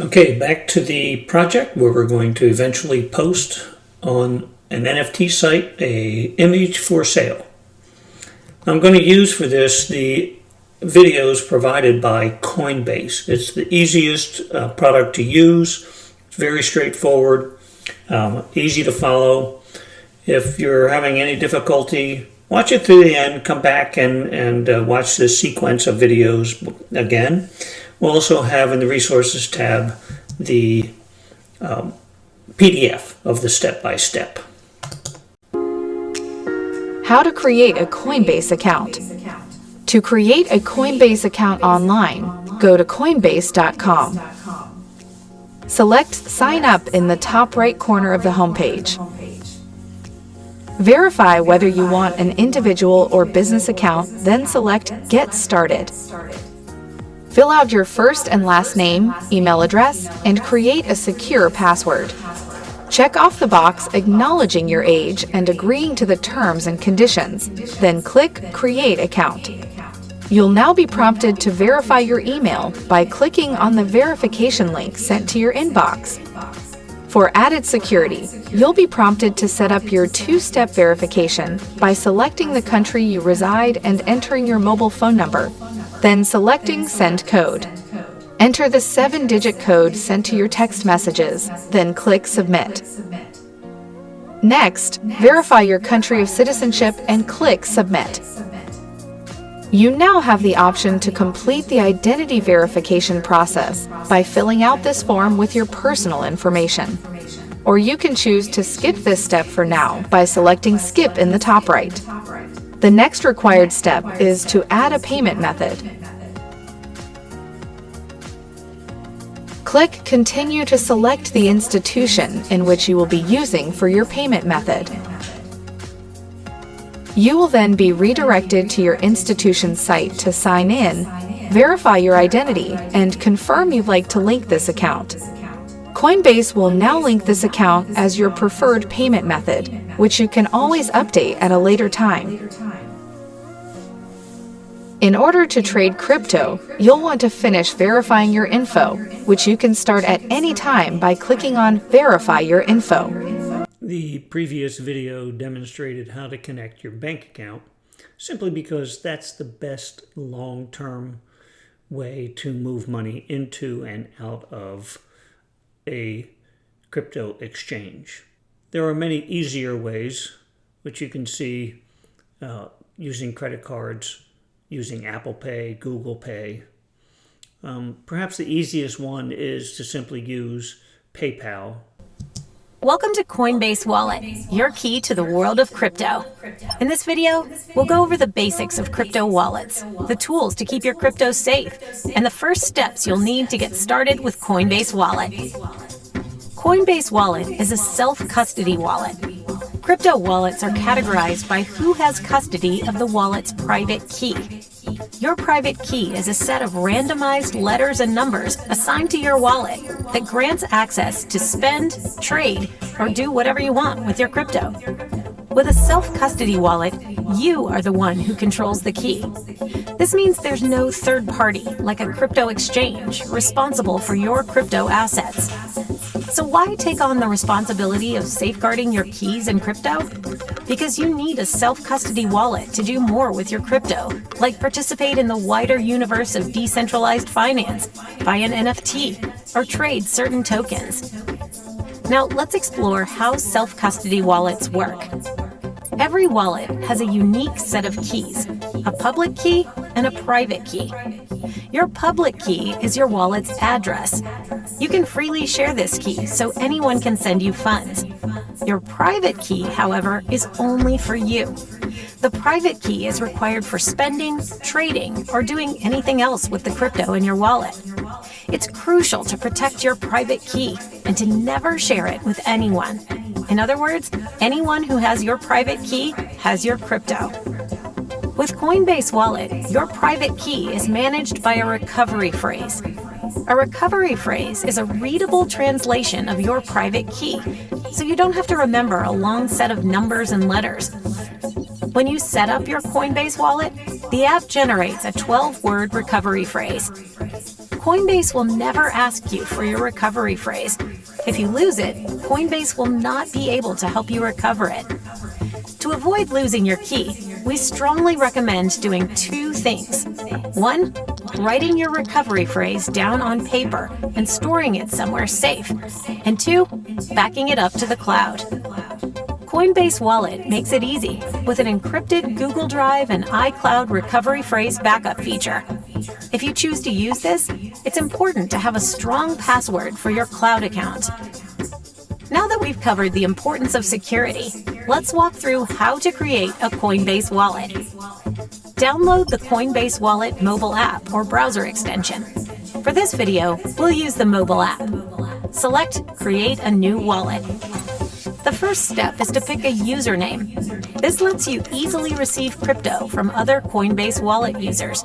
Okay, back to the project where we're going to eventually post on an NFT site a image for sale. I'm going to use for this the videos provided by Coinbase. It's the easiest product to use. It's very straightforward, easy to follow. If you're having any difficulty, watch it through the end, come back and watch this sequence of videos again. We'll also have in the resources tab the PDF of the step-by-step. How to create a Coinbase account. To create a Coinbase account online, go to coinbase.com. Select Sign Up in the top right corner of the homepage. Verify whether you want an individual or business account, then select Get Started. Fill out your first and last name, email address, and create a secure password. Check off the box acknowledging your age and agreeing to the terms and conditions, then click Create Account. You'll now be prompted to verify your email by clicking on the verification link sent to your inbox. For added security, you'll be prompted to set up your two-step verification by selecting the country you reside and entering your mobile phone number, then selecting Send Code. Enter the 7-digit code sent to your text messages, then click Submit. Next, verify your country of citizenship and click Submit. You now have the option to complete the identity verification process by filling out this form with your personal information. Or you can choose to skip this step for now by selecting Skip in the top right. The next required step is to add a payment method. Click Continue to select the institution in which you will be using for your payment method. You will then be redirected to your institution site to sign in, verify your identity, and confirm you'd like to link this account. Coinbase will now link this account as your preferred payment method, which you can always update at a later time. In order to trade crypto, you'll want to finish verifying your info, which you can start at any time by clicking on Verify Your Info. The previous video demonstrated how to connect your bank account, simply because that's the best long-term way to move money into and out of a crypto exchange. There are many easier ways, which you can see using credit cards, using Apple Pay, Google Pay. Perhaps the easiest one is to simply use PayPal. Welcome to Coinbase Wallet, your key to the world of crypto. In this video, we'll go over the basics of crypto wallets, the tools to keep your crypto safe, and the first steps you'll need to get started with Coinbase Wallet. Coinbase Wallet is a self-custody wallet. Crypto wallets are categorized by who has custody of the wallet's private key. Your private key is a set of randomized letters and numbers assigned to your wallet that grants access to spend, trade, or do whatever you want with your crypto. With a self-custody wallet, you are the one who controls the key. This means there's no third party, like a crypto exchange, responsible for your crypto assets. So why take on the responsibility of safeguarding your keys in crypto? Because you need a self-custody wallet to do more with your crypto, like participate in the wider universe of decentralized finance, buy an NFT, or trade certain tokens. Now let's explore how self-custody wallets work. Every wallet has a unique set of keys, a public key and a private key. Your public key is your wallet's address. You can freely share this key so anyone can send you funds. Your private key, however, is only for you. The private key is required for spending, trading, or doing anything else with the crypto in your wallet. It's crucial to protect your private key and to never share it with anyone. In other words, anyone who has your private key has your crypto. With Coinbase Wallet, your private key is managed by a recovery phrase. A recovery phrase is a readable translation of your private key, so you don't have to remember a long set of numbers and letters. When you set up your Coinbase wallet, the app generates a 12-word recovery phrase. Coinbase will never ask you for your recovery phrase. If you lose it, Coinbase will not be able to help you recover it. To avoid losing your key, we strongly recommend doing two things. One, writing your recovery phrase down on paper and storing it somewhere safe. And two, backing it up to the cloud. Coinbase Wallet makes it easy with an encrypted Google Drive and iCloud recovery phrase backup feature. If you choose to use this, it's important to have a strong password for your cloud account. Now that we've covered the importance of security, let's walk through how to create a Coinbase wallet. Download the Coinbase Wallet mobile app or browser extension. For this video, we'll use the mobile app. Select Create a New Wallet. The first step is to pick a username. This lets you easily receive crypto from other Coinbase Wallet users.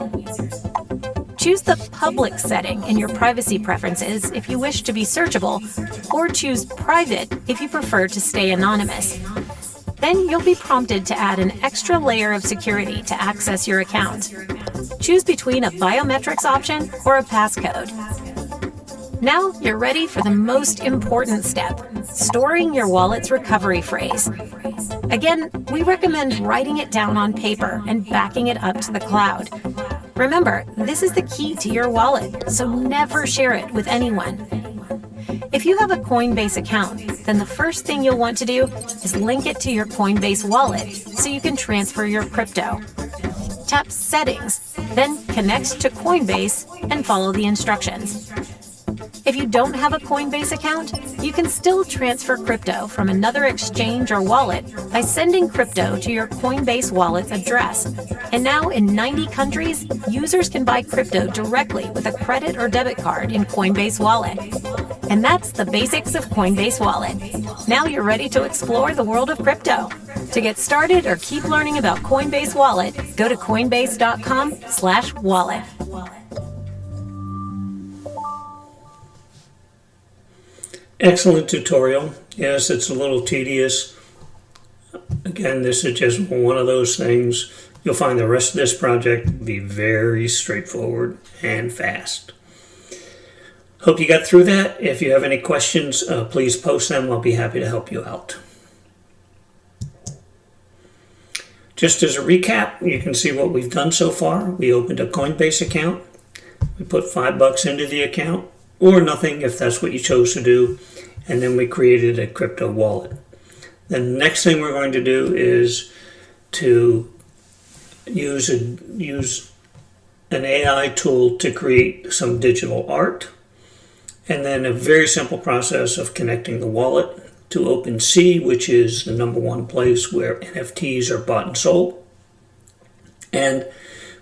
Choose the public setting in your privacy preferences if you wish to be searchable, or choose private if you prefer to stay anonymous. Then you'll be prompted to add an extra layer of security to access your account. Choose between a biometrics option or a passcode. Now you're ready for the most important step, storing your wallet's recovery phrase. Again, we recommend writing it down on paper and backing it up to the cloud. Remember, this is the key to your wallet, so never share it with anyone. If you have a Coinbase account, then the first thing you'll want to do is link it to your Coinbase wallet so you can transfer your crypto. Tap Settings, then Connect to Coinbase and follow the instructions. If you don't have a Coinbase account, you can still transfer crypto from another exchange or wallet by sending crypto to your Coinbase wallet's address. And now in 90 countries, users can buy crypto directly with a credit or debit card in Coinbase Wallet. And that's the basics of Coinbase Wallet. Now you're ready to explore the world of crypto. To get started or keep learning about Coinbase Wallet, go to coinbase.com/wallet. Excellent tutorial. Yes, it's a little tedious. Again, this is just one of those things. You'll find the rest of this project will be very straightforward and fast. Hope you got through that. If you have any questions, please post them. I'll be happy to help you out. Just as a recap, you can see what we've done so far. We opened a Coinbase account. We put $5 into the account, or nothing if that's what you chose to do, and then we created a crypto wallet. Then the next thing we're going to do is to use an AI tool to create some digital art, and then a very simple process of connecting the wallet to OpenSea, which is the #1 place where NFTs are bought and sold. And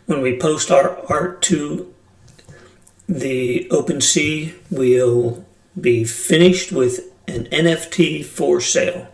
when we post our art to the OpenSea, will be finished with an NFT for sale.